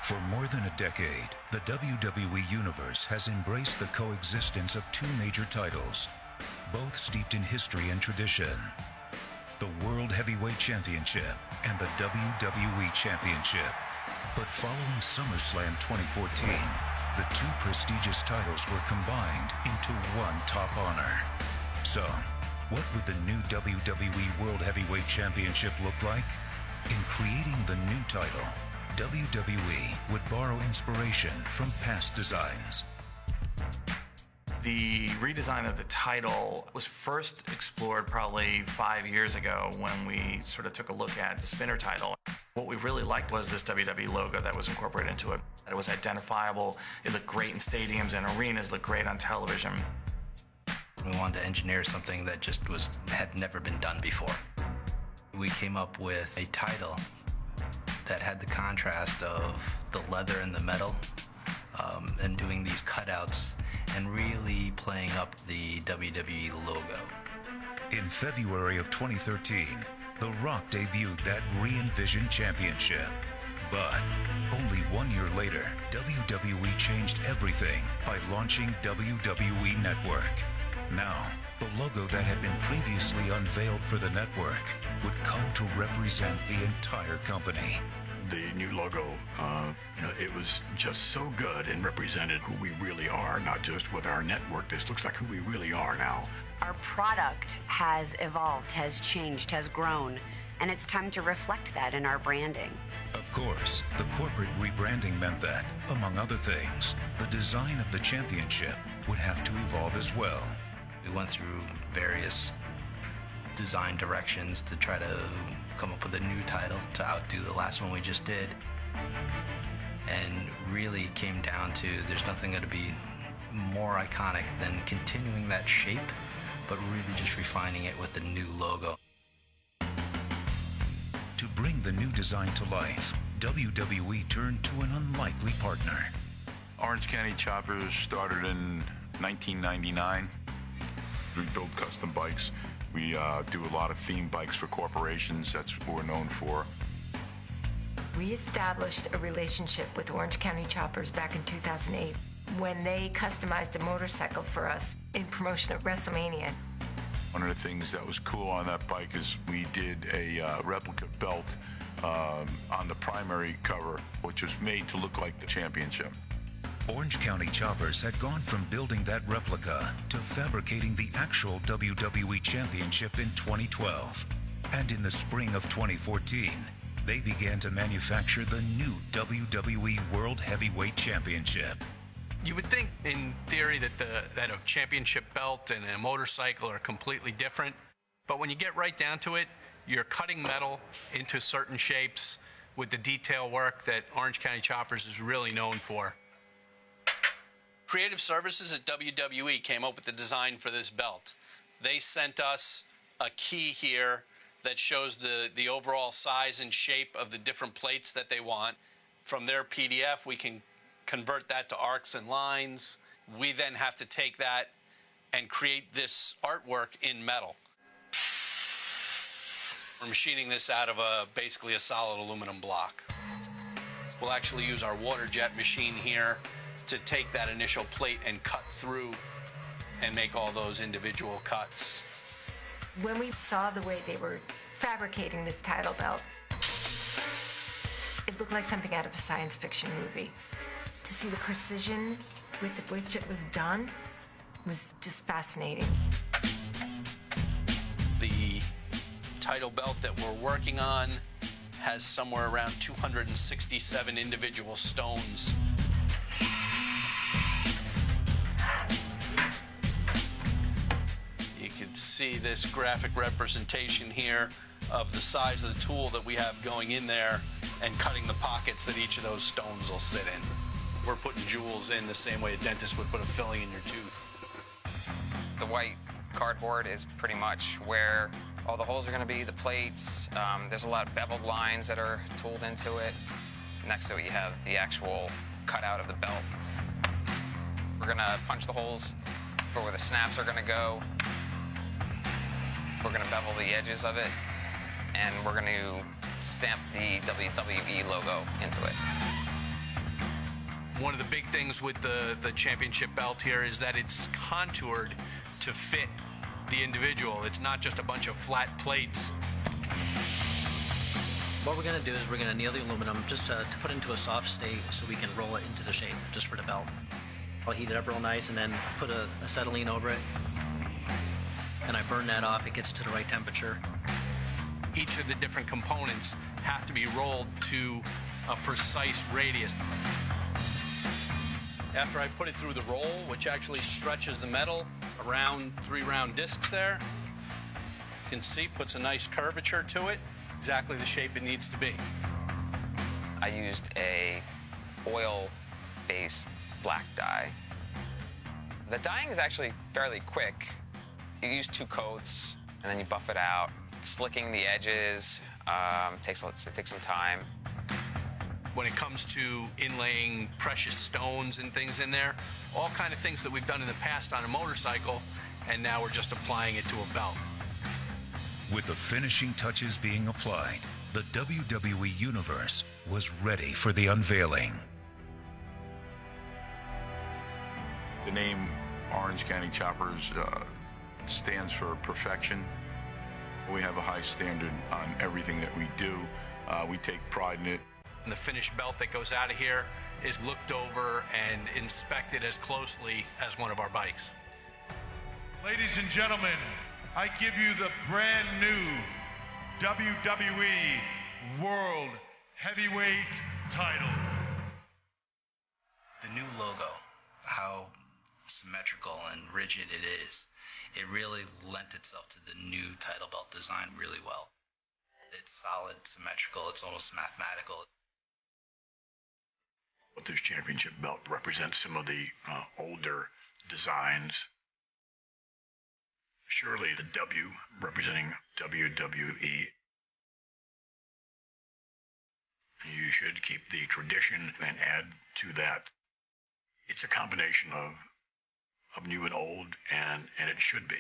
For more than a decade, the WWE Universe has embraced the coexistence of two major titles, both steeped in history and tradition. The World Heavyweight Championship and the WWE Championship. But following SummerSlam 2014, the two prestigious titles were combined into one top honor. So, what would the new WWE World Heavyweight Championship look like? In creating the new title, WWE would borrow inspiration from past designs. The redesign of the title was first explored probably 5 years ago when we sort of took a look at the spinner title. What we really liked was this WWE logo that was incorporated into it. It was identifiable, it looked great in stadiums and arenas, looked great on television. We wanted to engineer something that just had never been done before. We came up with a title that had the contrast of the leather and the metal, and doing these cutouts and really playing up the WWE logo. In February of 2013, The Rock debuted that re-envisioned championship. But only 1 year later, WWE changed everything by launching WWE Network. Now, the logo that had been previously unveiled for the network would come to represent the entire company. The new logo, it was just so good and represented who we really are, not just with our network. This looks like who we really are now. Our product has evolved, has changed, has grown, and it's time to reflect that in our branding. Of course, the corporate rebranding meant that, among other things, the design of the championship would have to evolve as well. We went through various design directions to try to come up with a new title to outdo the last one we just did. And really came down to there's nothing going to be more iconic than continuing that shape, but really just refining it with the new logo. To bring the new design to life, WWE turned to an unlikely partner. Orange County Choppers started in 1999. We build custom bikes. We do a lot of theme bikes for corporations. That's what we're known for. We established a relationship with Orange County Choppers back in 2008 when they customized a motorcycle for us in promotion of WrestleMania. One of the things that was cool on that bike is we did a replica belt on the primary cover, which was made to look like the championship. Orange County Choppers had gone from building that replica to fabricating the actual WWE Championship in 2012. And in the spring of 2014, they began to manufacture the new WWE World Heavyweight Championship. You would think, in theory, that a championship belt and a motorcycle are completely different. But when you get right down to it, you're cutting metal into certain shapes with the detail work that Orange County Choppers is really known for. Creative Services at WWE came up with the design for this belt. They sent us a key here that shows the overall size and shape of the different plates that they want. From their PDF, we can convert that to arcs and lines. We then have to take that and create this artwork in metal. We're machining this out of basically a solid aluminum block. We'll actually use our water jet machine here to take that initial plate and cut through and make all those individual cuts. When we saw the way they were fabricating this title belt, it looked like something out of a science fiction movie. To see the precision with which it was done was just fascinating. The title belt that we're working on has somewhere around 267 individual stones. You can see this graphic representation here of the size of the tool that we have going in there and cutting the pockets that each of those stones will sit in. We're putting jewels in the same way a dentist would put a filling in your tooth. The white cardboard is pretty much where all the holes are going to be, the plates. There's a lot of beveled lines that are tooled into it. Next to it, you have the actual cutout of the belt. We're going to punch the holes for where the snaps are going to go. We're going to bevel the edges of it, and we're going to stamp the WWE logo into it. One of the big things with the championship belt here is that it's contoured to fit the individual. It's not just a bunch of flat plates. What we're going to do is we're going to anneal the aluminum just to put it into a soft state so we can roll it into the shape just for the belt. I'll heat it up real nice and then put a acetylene over it. And I burn that off. It gets it to the right temperature. Each of the different components have to be rolled to a precise radius. After I put it through the roll, which actually stretches the metal around 3 round discs there, you can see puts a nice curvature to it, exactly the shape it needs to be. I used a oil-based black dye. The dyeing is actually fairly quick. You use 2 coats, and then you buff it out. Slicking the edges takes some time. When it comes to inlaying precious stones and things in there, all kind of things that we've done in the past on a motorcycle, and now we're just applying it to a belt. With the finishing touches being applied, the WWE Universe was ready for the unveiling. The name Orange County Choppers stands for perfection. We have a high standard on everything that we do. We take pride in it. And the finished belt that goes out of here is looked over and inspected as closely as one of our bikes. Ladies and gentlemen, I give you the brand new WWE World Heavyweight title. The new logo, how symmetrical and rigid it is, it really lent itself to the new title belt design really well. It's solid, symmetrical, it's almost mathematical. But this championship belt represents some of the older designs. Surely the W representing WWE. You should keep the tradition and add to that. It's a combination of new and old, and it should be.